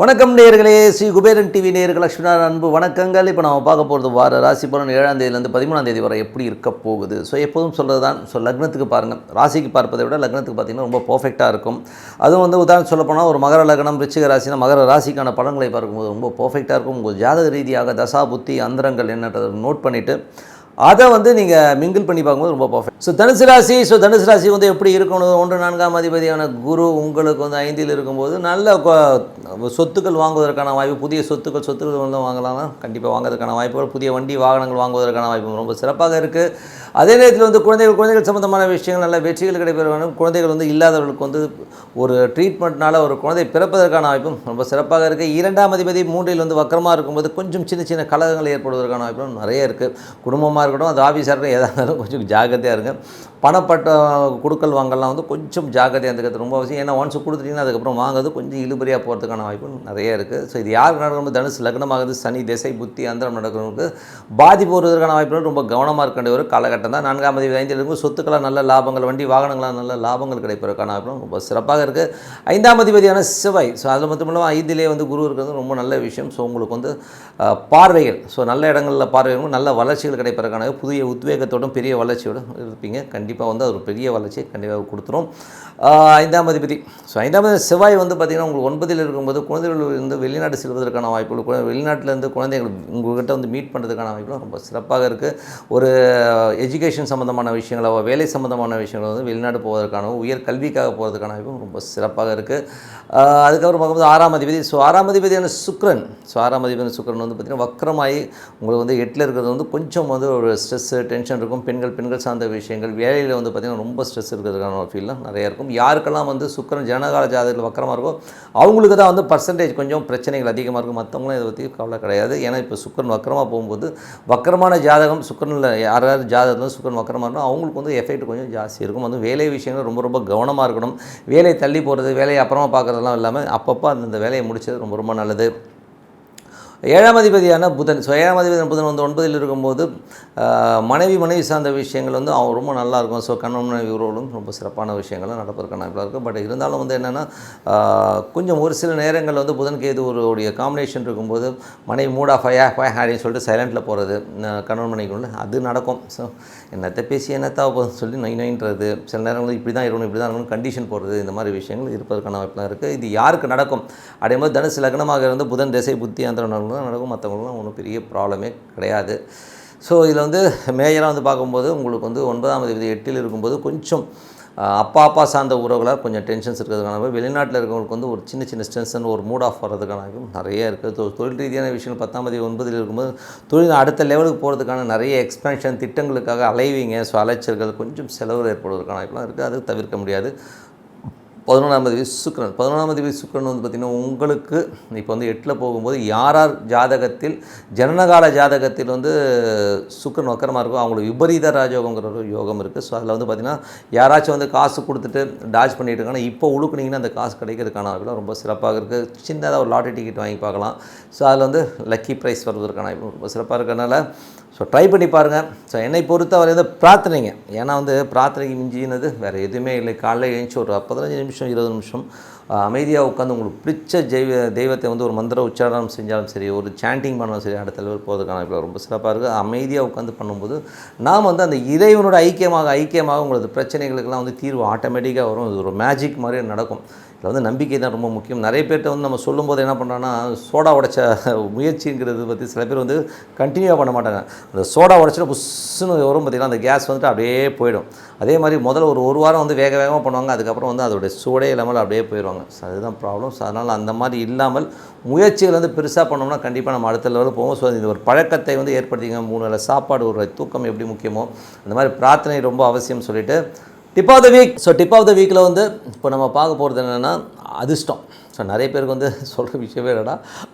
வணக்கம் நேயர்களே, ஸ்ரீ குபேரன் டிவி நேயர்கள் லட்சுமணன் அன்பு வணக்கங்கள். இப்போ நம்ம பார்க்க போகிறது வார ராசி பலன் 7ஆம் தேதியிலேருந்து 13ஆம் தேதி வரை எப்படி இருக்க போகுது. ஸோ எப்போதும் சொல்கிறது தான். ஸோ லக்னத்துக்கு பாருங்கள், ராசிக்கு பார்ப்பதை விட லக்னத்துக்கு பார்த்திங்கன்னா ரொம்ப பர்ஃபெக்டாக இருக்கும். அதுவும் வந்து உதாரணம் சொல்லப்போனால் ஒரு மகர லக்னம் ரிச்சிக ராசினா மகர ராசிக்கான பலன்களை பார்க்கும்போது ரொம்ப பர்ஃபெக்டாக இருக்கும். உங்கள் ஜாதக ரீதியாக தசா புத்தி அந்தரங்கள் என்னன்றதை நோட் பண்ணிவிட்டு அதை வந்து நீங்கள் மிங்கிள் பண்ணி பார்க்கும்போது ரொம்ப பர்ஃபெக்ட். ஸோ தனுசு ராசி வந்து எப்படி இருக்கணும், 1-4ஆம் அதிபதியான குரு உங்களுக்கு வந்து 5இல் இருக்கும்போது நல்ல சொத்துக்கள் வாங்குவதற்கான வாய்ப்பு, புதிய சொத்துக்கள் வந்து வாங்கலாம்னா கண்டிப்பாக வாங்குறதுக்கான வாய்ப்புகள், புதிய வண்டி வாகனங்கள் வாங்குவதற்கான வாய்ப்பு ரொம்ப சிறப்பாக இருக்குது. அதே நேரத்தில் வந்து குழந்தைகள் சம்மந்தமான விஷயங்கள் நல்ல வெற்றிகள் கிடைப்பெற வேண்டும். குழந்தைகள் வந்து இல்லாதவர்களுக்கு வந்து ஒரு ட்ரீட்மெண்ட்னால ஒரு குழந்தை பிறப்பதற்கான வாய்ப்பும் ரொம்ப சிறப்பாக இருக்குது. 2ஆம் அதிபதி 3இல் வந்து வக்கரமாக இருக்கும்போது கொஞ்சம் சின்ன கலகங்கள் ஏற்படுவதற்கான வாய்ப்பும் நிறைய இருக்குது. குடும்பமாக இருக்கட்டும், அது ஆஃபீஸாக இருக்கட்டும், எதாக இருந்தாலும் கொஞ்சம் ஜாக்கிரதையாக இருங்க. பணப்பட்ட கொடுக்கல் வாங்கலாம் வந்து கொஞ்சம் ஜாக்கிரதையாக இருந்துக்கிறது ரொம்ப அவசியம். ஏன்னா ஒன்ஸ் கொடுத்துட்டிங்கன்னா அதுக்கப்புறம் வாங்குறது கொஞ்சம் இழுபறியாக போகிறதுக்கான வாய்ப்பு நிறைய இருக்குது. ஸோ இது யாருக்கு நடக்கும்போது தனுசு லக்னமாகுது, சனி திசை புத்தி அந்தரம் நடக்கிறவங்களுக்கு பாதிப்பு வருவதற்கான வாய்ப்புகள் ரொம்ப கவனமாக இருக்க வேண்டிய ஒரு காலகட்டம் தான். 4ஆம் அதிபதி 5இல் இருக்கும் சொத்துக்களாக நல்ல லாபங்கள், வண்டி வாகனங்களாக நல்ல லாபங்கள் கிடைப்பதற்கான வாய்ப்புகளும் ரொம்ப சிறப்பாக இருக்குது. 5ஆம் அதிபதியான செவ்வாய், ஸோ அதில் மட்டும் இல்லாமல் 5இலே வந்து குரு இருக்கிறது ரொம்ப நல்ல விஷயம். ஸோ உங்களுக்கு வந்து பார்வைகள், ஸோ நல்ல இடங்களில் பார்வைகள், நல்ல வளர்ச்சிகள் கிடைப்பதற்கான புதிய உத்வேகத்தோடும் பெரிய வளர்ச்சியோடும் இருப்பீங்க. கண்டிப்பாக வந்து ஒரு பெரிய வளர்ச்சியை கண்டிப்பாக கொடுத்துரும் 5ஆம் அதிபதி. ஸோ 5ஆம் அதிபதி செவ்வாய் வந்து பார்த்திங்கன்னா உங்களுக்கு 9இல் இருக்கும்போது குழந்தைகள் வந்து வெளிநாடு செல்வதற்கான வாய்ப்புகள், வெளிநாட்டிலேருந்து குழந்தைகள் உங்கள்கிட்ட வந்து மீட் பண்ணுறதுக்கான வாய்ப்புகள் ரொம்ப சிறப்பாக இருக்குது. ஒரு எஜுகேஷன் சம்மந்தமான விஷயங்களோ வேலை சம்மந்தமான விஷயங்களோ வந்து வெளிநாடு போவதற்கான உயர் கல்விக்காக போகிறதுக்கான வாய்ப்பும் ரொம்ப சிறப்பாக இருக்குது. அதுக்கப்புறம் பார்க்கும்போது 6ஆம் அதிபதி, ஸோ 6ஆம் அதிபதியான சுக்கிரன், ஸோ 6ஆம் அதிபதியான சுக்கிரன் வந்து பார்த்திங்கன்னா வக்கரமாகி உங்களுக்கு வந்து 8இல் இருக்கிறது வந்து கொஞ்சம் வந்து ஒரு ஸ்ட்ரெஸ்ஸு டென்ஷன் இருக்கும். பெண்கள் சார்ந்த விஷயங்கள், வேலையில் வந்து பார்த்திங்கன்னா ரொம்ப ஸ்ட்ரெஸ் இருக்கிறதுக்கான ஒரு ஃபீல்லாம் நிறைய இருக்கும். யாருக்கெல்லாம் வந்து சுக்கிரன் ஜனகால ஜாதகத்தில் வக்கரமாக இருக்கோ அவங்களுக்கு தான் வந்து பர்சன்டேஜ் கொஞ்சம் பிரச்சனைகள் அதிகமாக இருக்கும். மற்றவங்களும் இதை பற்றி கவலை கிடையாது. ஏன்னா இப்போ சுக்கிரன் வக்கரமாக போகும்போது வக்கரமான ஜாதகம் சுக்கிரனில் யாராவது ஜாதகத்தில் சுக்கிரன் வக்கரமாக இருக்கணும் அவங்களுக்கு வந்து எஃபெக்ட் கொஞ்சம் ஜாஸ்தி இருக்கும். வந்து வேலை விஷயங்கள் ரொம்ப கவனமாக இருக்கணும். வேலை தள்ளி போகிறது, வேலையை அப்புறமா பார்க்குறதெல்லாம் இல்லாமல் அப்பப்போ அந்த வேலையை முடிச்சது ரொம்ப நல்லது. 7ஆம் அதிபதியான புதன், ஸோ 7ஆம் அதிபதியான புதன் வந்து 9இல் இருக்கும்போது மனைவி சார்ந்த விஷயங்கள் வந்து அவங்க ரொம்ப நல்லாயிருக்கும். ஸோ கணவன் மனைவி உறவுகளும் ரொம்ப சிறப்பான விஷயங்கள்லாம் நடப்பதற்கான வாய்ப்பாக இருக்குது. பட் இருந்தாலும் வந்து என்னென்னா கொஞ்சம் ஒரு சில நேரங்களில் வந்து புதன் கேது உடைய காம்பினேஷன் இருக்கும்போது மனைவி மூட் ஆஃப் அப்படின்னு சொல்லிட்டு சைலண்ட்டில் போகிறது கணவன் மனைவிக்குள்ள அது நடக்கும். ஸோ என்னத்தை பேசி என்னத்தா போகுதுன்னு சொல்லி நொயின்றது, சில நேரங்களில் இப்படி தான் இருக்கணும் கண்டிஷன் போடுறது, இந்த மாதிரி விஷயங்கள் இருப்பதற்கான வாய்ப்புலாம் இருக்குது. இது யாருக்கு நடக்கும் அப்படிங்கும்போது தனுசு லக்னமாக இருந்து புதன் திசை புத்தி அந்த நடக்கும். மற்றவங்களும் ஒன்றும் பெரிய ப்ராப்ளமே கிடையாது. ஸோ இதில் வந்து மேஜராக வந்து பார்க்கும்போது உங்களுக்கு வந்து 9ஆம் அதிபதி 8இல் இருக்கும்போது கொஞ்சம் அப்பா சார்ந்த உறவுகளால் கொஞ்சம் டென்ஷன்ஸ் இருக்கிறதுக்கான, வெளிநாட்டில் இருக்கிறவங்களுக்கு வந்து ஒரு சின்ன ஸ்ட்ரென்ஸ் ஒரு மூட் ஆஃப் வர்றதுக்கான நிறைய இருக்குது. தொழில் ரீதியான விஷயங்கள் 10ஆம் அதிபதி 9இல் இருக்கும்போது தொழில் அடுத்த லெவலுக்கு போகிறதுக்கான நிறைய எக்ஸ்பென்ஷன் திட்டங்களுக்காக அலைவீங்க. ஸோ அலைச்சல்கள் கொஞ்சம் செலவு ஏற்படுவதற்கான வாய்ப்புலாம் இருக்குது. அது தவிர்க்க முடியாது. 11ஆம் அதிபதி சுக்கிரன், 11ஆம் அதிபதி சுக்கிரன் வந்து பார்த்திங்கன்னா உங்களுக்கு இப்போ வந்து 8இல் போகும்போது யார் ஜாதகத்தில் ஜனனகால ஜாதகத்தில் வந்து சுக்கிரன் வக்கரமாக இருக்கும் அவங்களுக்கு விபரீத ராஜயோகங்கிற ஒரு யோகம் இருக்குது. ஸோ அதில் வந்து பார்த்திங்கன்னா யாராச்சும் வந்து காசு கொடுத்துட்டு டாச் பண்ணிட்டு இருக்காங்கன்னா இப்போ உழுக்குனிங்கன்னா அந்த காசு கிடைக்கிறதுக்கான வாய்ப்புலாம் ரொம்ப சிறப்பாக இருக்குது. சின்னதாக ஒரு லாட்டரி டிக்கெட் வாங்கி பார்க்கலாம். ஸோ அதில் வந்து லக்கி ப்ரைஸ் வருவதற்கான வாய்ப்பு ரொம்ப சிறப்பாக இருக்கிறதுனால ஸோ ட்ரை பண்ணி பாருங்கள். ஸோ என்னை பொறுத்தவரை வந்து பிரார்த்தனைங்க, ஏன்னா வந்து பிரார்த்தனைக்கு மிஞ்சினது வேறு எதுவுமே இல்லை. காலையில் எழுந்துச்சி ஒரு 15 நிமிஷம் 20 நிமிஷம் அமைதியாக உட்காந்து உங்களுக்கு பிடிச்ச தெய்வத்தை வந்து ஒரு மந்திர உச்சாரணம் செஞ்சாலும் சரி, ஒரு சாண்டிங் பண்ணாலும் சரி, அடுத்த லெவல் போகிறதுக்கான இப்போ ரொம்ப சிறப்பாக இருக்குது. அமைதியாக உட்காந்து பண்ணும்போது நாம் வந்து அந்த இறைவனோட ஐக்கியமாக உங்களது பிரச்சனைகளுக்கெல்லாம் வந்து தீர்வு ஆட்டோமேட்டிக்காக வரும். இது ஒரு மேஜிக் மாதிரி நடக்கும். இதில் வந்து நம்பிக்கை தான் ரொம்ப முக்கியம். நிறைய பேர்கிட்ட வந்து நம்ம சொல்லும்போது என்ன பண்ணுறோன்னா சோடா உடைச்ச முயற்சிங்கிறது பற்றி சில பேர் வந்து கண்டினியூவாக பண்ண மாட்டாங்க. அந்த சோடா உடைச்சிட்டு புஷ்ஷுன்னு வரும் பார்த்திங்கன்னா அந்த கேஸ் வந்துட்டு அப்படியே போயிடும். அதே மாதிரி முதல்ல ஒரு வாரம் வந்து வேகமாக பண்ணுவாங்க, அதுக்கப்புறம் வந்து அதோடைய சூடே இல்லாமல் அப்படியே போயிடுவாங்க. ஸோ அதுதான் ப்ராப்ளம். ஸோ அதனால் அந்த மாதிரி இல்லாமல் முயற்சிகள் வந்து பெருசாக பண்ணோம்னா கண்டிப்பாக நம்ம அடுத்த லெவலில் போவோம். ஸோ இது ஒரு பழக்கத்தை வந்து ஏற்படுத்திங்க. 3 வேளை சாப்பாடு, ஒரு தூக்கம் எப்படி முக்கியமோ அந்த மாதிரி பிரார்த்தனை ரொம்ப அவசியம் சொல்லிவிட்டு tip of the week. So tip of the வீக்கில் வந்து இப்போ நம்ம பார்க்க போகிறது என்னென்னா அதிர்ஷ்டம். ஸோ நிறைய பேருக்கு வந்து சொல்கிற விஷயமே இல்லைடா,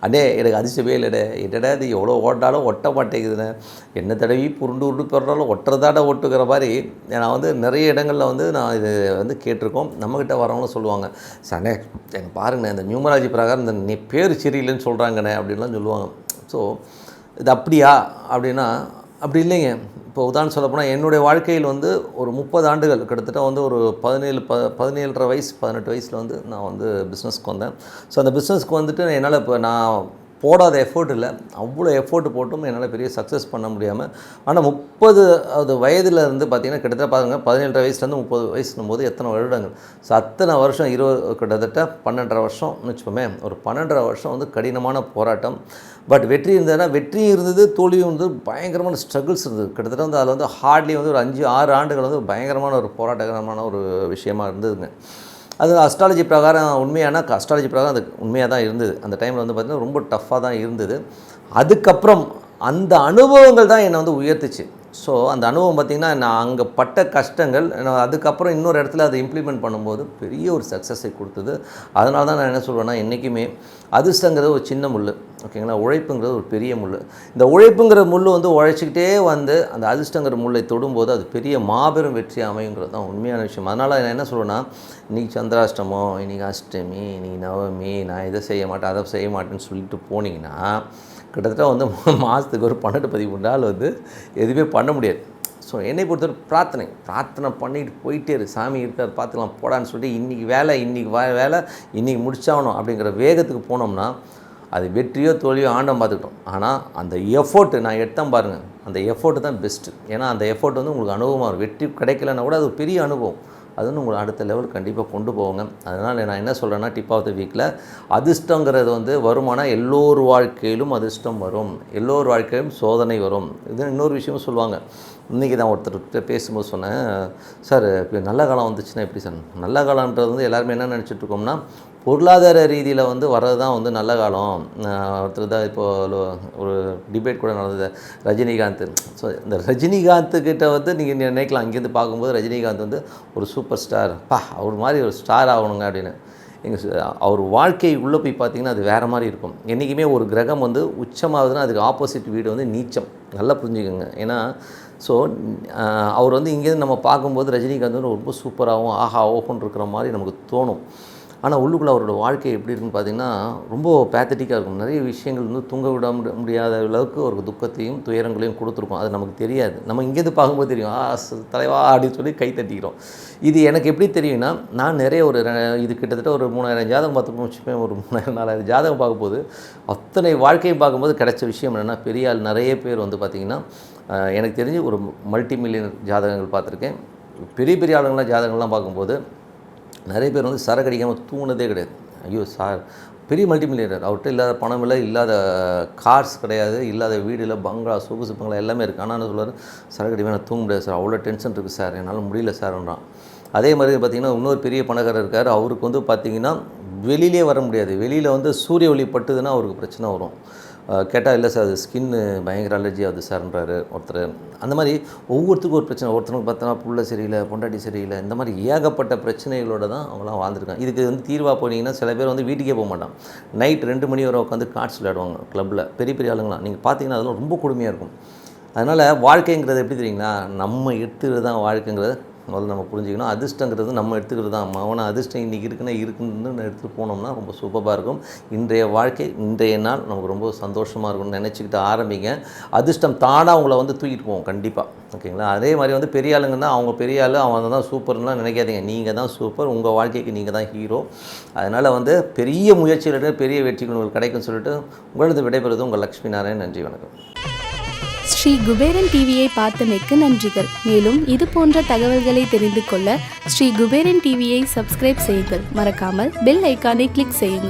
எனக்கு அதிர்ஷ்டமே இல்லைடே, என்னடா இது எவ்வளோ ஓட்டாலும் ஒட்ட மாட்டேங்குதுண்ணே, என்ன தடவி உருண்டு போடுறாலும் ஒட்டுறதாட ஒட்டுக்கிற மாதிரி நான் வந்து நிறைய இடங்களில் வந்து நான் இது வந்து கேட்டிருக்கோம். நம்மக்கிட்ட வரவங்களும் சொல்லுவாங்க, சனே எனக்கு பாருங்கண்ணே இந்த நியூமராலஜி பிரகாரம் இந்த நீ பேர் சரியில்லைன்னு சொல்கிறாங்கண்ணே அப்படின்லாம் சொல்லுவாங்க. ஸோ இது அப்படியா அப்படின்னா அப்படி இல்லைங்க. இப்போ உதாரணம் சொல்லப்போனால் என்னுடைய வாழ்க்கையில் வந்து ஒரு 30 ஆண்டுகள் கிட்டத்தட்ட வந்து ஒரு 17 வயசு 18 வயசில் வந்து நான் வந்து பிஸ்னஸ்க்கு வந்தேன். ஸோ அந்த பிஸ்னஸ்க்கு வந்துட்டு என்னால் இப்போ நான் போடாத எஃபோர்ட் இல்லை, அவ்வளோ எஃபோர்ட் போட்டும் என்னால் பெரிய சக்ஸஸ் பண்ண முடியாமல், ஆனால் 30 வயதில் இருந்து பார்த்திங்கன்னா கிட்டத்தட்ட பாருங்கள் 17 வயசுலேருந்து 30 வயசுனும் போது எத்தனை வருடங்கள். ஸோ அத்தனை வருஷம் கிட்டத்தட்ட 12.5 வருஷம்னு வச்சுப்போமே. ஒரு 12.5 வருஷம் வந்து கடினமான போராட்டம். பட் வெற்றி இருந்ததுன்னா வெற்றியும் இருந்தது, தோல்வியும் இருந்தது, பயங்கரமான ஸ்ட்ரகிள்ஸ் இருந்தது. கிட்டத்தட்ட வந்து அதில் வந்து ஹார்ட்லி வந்து ஒரு 5-6 ஆண்டுகள் வந்து பயங்கரமான ஒரு போராட்டகரமான ஒரு விஷயமா இருந்ததுங்க. அது அஸ்ட்ராலஜி பிரகாரம் அஸ்ட்ராலஜி பிரகாரம் அது உண்மையாக தான் இருந்தது. அந்த டைமில் வந்து பார்த்திங்கன்னா ரொம்ப டஃப்பாக தான் இருந்தது. அதுக்கப்புறம் அந்த அனுபவங்கள் தான் என்னை வந்து உயர்த்துச்சு. ஸோ அந்த அனுபவம் பார்த்திங்கன்னா நான் அங்கே பட்ட கஷ்டங்கள் அதுக்கப்புறம் இன்னொரு இடத்துல அதை இம்ப்ளிமெண்ட் பண்ணும்போது பெரிய ஒரு சக்ஸஸை கொடுத்தது. அதனால தான் நான் என்ன சொல்வேன்னா, என்றைக்குமே அதிர்ஷ்டங்கிறது ஒரு சின்ன முள், ஓகேங்களா, உழைப்புங்கிறது ஒரு பெரிய முள். இந்த உழைப்புங்கிற முள் வந்து உழைச்சிக்கிட்டே வந்து அந்த அதிர்ஷ்டங்கிற முள்ளை தொடும்போது அது பெரிய மாபெரும் வெற்றி அமையுங்கிறது தான் உண்மையான விஷயம். அதனால் நான் என்ன சொல்வேன்னா, இன்றைக்கி சந்திராஷ்டமம், இன்றைக்கி அஷ்டமி, இன்றைக்கி நவமி, நான் இதை செய்ய மாட்டேன் அதை செய்ய மாட்டேன்னு சொல்லிட்டு போனீங்கன்னா கிட்டத்தட்ட வந்து மாதத்துக்கு ஒரு 12-13 நாள் வந்து எதுவுமே பண்ண முடியாது. ஸோ என்னை பொறுத்தவரை பிரார்த்தனை பண்ணிட்டு போயிட்டே இருக்கு. சாமி இருக்கார் பார்த்துக்கலாம் போடான்னு சொல்லிட்டு இன்றைக்கி வேலை இன்றைக்கி முடிச்சாகணும் அப்படிங்கிற வேகத்துக்கு போனோம்னா அது வெற்றியோ தோல்வியோ ஆண்டம் பார்த்துக்கிட்டோம். ஆனால் அந்த எஃபோர்ட்டு நான் எடுத்தேன் பாருங்கள், அந்த எஃபோர்ட்டு தான் பெஸ்ட்டு. ஏன்னா அந்த எஃபோர்ட் வந்து உங்களுக்கு அனுபவமாக இருக்கும். வெற்றி கிடைக்கலன்னா கூட அது ஒரு பெரிய அனுபவம். அது வந்து உங்களை அடுத்த லெவல் கண்டிப்பாக கொண்டு போவாங்க. அதனால் நான் என்ன சொல்கிறேன்னா, டிப் ஆஃப் த வீக்கில் அதிர்ஷ்டங்கிறது வந்து வருமானம் எல்லோர் வாழ்க்கையிலும் அதிர்ஷ்டம் வரும், எல்லோர் வாழ்க்கையிலும் சோதனை வரும். இது இன்னொரு விஷயமும் சொல்லுவாங்க. இன்றைக்கி தான் ஒருத்தர்கிட்ட பேசும்போது சொன்னேன், சார் இப்போ நல்ல காலம் வந்துச்சுன்னா எப்படி சார்? நல்ல காலன்றது வந்து எல்லாருமே என்ன நினச்சிட்ருக்கோம்னா, பொருளாதார ரீதியில் வந்து வர்றது தான் வந்து நல்ல காலம். ஒருத்தர் தான் இப்போது ஒரு டிபேட் கூட நடந்தது, ரஜினிகாந்த். ஸோ இந்த ரஜினிகாந்த்கிட்ட வந்து நீங்கள் நினைக்கலாம், இங்கேருந்து பார்க்கும்போது ரஜினிகாந்த் வந்து ஒரு சூப்பர் ஸ்டார், அவர் மாதிரி ஒரு ஸ்டார் ஆகணுங்க அப்படின்னு. அவர் வாழ்க்கை உள்ளே போய் பார்த்திங்கன்னா அது வேறு மாதிரி இருக்கும். என்றைக்குமே ஒரு கிரகம் வந்து உச்சமாகுதுன்னா அதுக்கு ஆப்போசிட் வீடு வந்து நீச்சம். நல்லா புரிஞ்சுக்கோங்க. ஏன்னா ஸோ அவர் வந்து இங்கேருந்து நம்ம பார்க்கும்போது ரஜினிகாந்த் வந்து ரொம்ப சூப்பராகவும் ஆஹா ஓஹோன்னு இருக்கிற மாதிரி நமக்கு தோணும். ஆனால் உள்ளுக்குள்ளே அவரோட வாழ்க்கை எப்படி இருக்குன்னு பார்த்திங்கன்னா ரொம்ப பேத்தட்டிக்காக இருக்கும். நிறைய விஷயங்கள் வந்து தூங்க விட முடியாத அளவுக்கு ஒரு துக்கத்தையும் துயரங்களையும் கொடுத்துருக்கோம். அது நமக்கு தெரியாது. நம்ம இங்கேருந்து பார்க்கும்போது தெரியும், தலைவா அப்படின்னு சொல்லி கை தட்டிக்கிறோம். இது எனக்கு எப்படி தெரியும்னா, நான் நிறைய இது கிட்டத்தட்ட ஒரு 3000 ஜாதகம் பார்த்துப்போம் வச்சுப்பேன். ஒரு 3000-4000 ஜாதகம் பார்க்கும்போது அத்தனை வாழ்க்கையை பார்க்கும்போது கிடைச்ச விஷயம் என்னென்னா, பெரிய ஆள் நிறைய பேர் வந்து பார்த்திங்கன்னா எனக்கு தெரிஞ்சு ஒரு மல்டி மில்லியனர் ஜாதகங்கள் பார்த்துருக்கேன். பெரிய ஆளுங்களாம் ஜாதகங்கள்லாம் பார்க்கும்போது நிறைய பேர் வந்து சரக்கு அடிக்காமல் தூங்கினதே கிடையாது. ஐயோ சார் பெரிய மல்டி மில்லியனர், அவர்கிட்ட இல்லாத பணம் இல்லை, இல்லாத கார்ஸ் கிடையாது, இல்லாத வீடு இல்லை, பங்களா சொகுசு பங்களா எல்லாமே இருக்குது. ஆனால் என்ன சொல்லுவார், சரக்கு அடிக்காமல் நான் தூங்க முடியாது சார், அவ்வளோ டென்ஷன் இருக்குது சார், என்னால் முடியல சார்ன்றான். அதே மாதிரி பார்த்திங்கன்னா இன்னொரு பெரிய பணக்காரர் இருக்கார். அவருக்கு வந்து பார்த்திங்கன்னா வெளியிலே வர முடியாது. வெளியில் வந்து சூரிய ஒளி பட்டுதுன்னா அவருக்கு பிரச்சனை வரும். கேட்டால் இல்லை சார் அது ஸ்கின்னு பயங்கர அலர்ஜி ஆகுது சார்ன்றாரு ஒருத்தர். அந்த மாதிரி ஒவ்வொருத்தருக்கும் ஒரு பிரச்சனை. ஒருத்தருக்கு பார்த்தோன்னா புள்ள சரியில்லை, பொண்டாட்டி சரியில்லை, இந்த மாதிரி ஏகப்பட்ட பிரச்சனைகளோடு தான் அவங்களாம் வாழ்ந்துருக்காங்க. இதுக்கு வந்து தீர்வாக போனீங்கன்னா சில பேர் வந்து வீட்டுக்கே போக மாட்டான். நைட் 2 மணி வரை உட்காந்து கார்ட்ஸ் விளையாடுவாங்க கிளப்பில். பெரிய ஆளுங்களாம் நீங்கள் பார்த்தீங்கன்னா அதெல்லாம் ரொம்ப கொடுமையாக இருக்கும். அதனால் வாழ்க்கைங்கிறது எப்படி தெரியுங்களா, நம்ம எடுத்துக்கிறது தான் வாழ்க்கைங்கிறது முதல்ல நம்ம புரிஞ்சுக்கணும். அதிர்ஷ்டங்கிறது நம்ம எடுத்துக்கிறது தான். அவனை அதிர்ஷ்டம் இன்றைக்கி இருக்குன்னு எடுத்துகிட்டு போனோம்னா ரொம்ப சூப்பராக இருக்கும். இன்றைய வாழ்க்கை, இன்றைய நாள் நமக்கு ரொம்ப சந்தோஷமாக இருக்கும்னு நினச்சிக்கிட்டு ஆரம்பிங்க. அதிர்ஷ்டம் தானாக அவங்கள வந்து தூக்கிட்டு போவோம் கண்டிப்பாக, ஓகேங்களா. அதே மாதிரி வந்து பெரிய ஆளுங்கன்னா அவங்க பெரிய ஆள், அவங்க தான் சூப்பர்லாம் நினைக்காதீங்க. நீங்கள் தான் சூப்பர், உங்கள் வாழ்க்கைக்கு நீங்கள் தான் ஹீரோ. அதனால் வந்து பெரிய முயற்சிகள் பெரிய வெற்றிகள் உங்களுக்கு கிடைக்கும்னு சொல்லிட்டு உங்களது விடைபெறுவது உங்கள் லக்ஷ்மி நாராயண். நன்றி, வணக்கம். ஸ்ரீ குபேரன் டிவியை பார்த்தமைக்கு நன்றிகள். மேலும் இது போன்ற தகவல்களை தெரிந்து கொள்ள ஸ்ரீ குபேரன் டிவியை சப்ஸ்கிரைப் செய்யுங்கள். மறக்காமல் பெல் ஐக்கானை கிளிக் செய்யுங்கள்.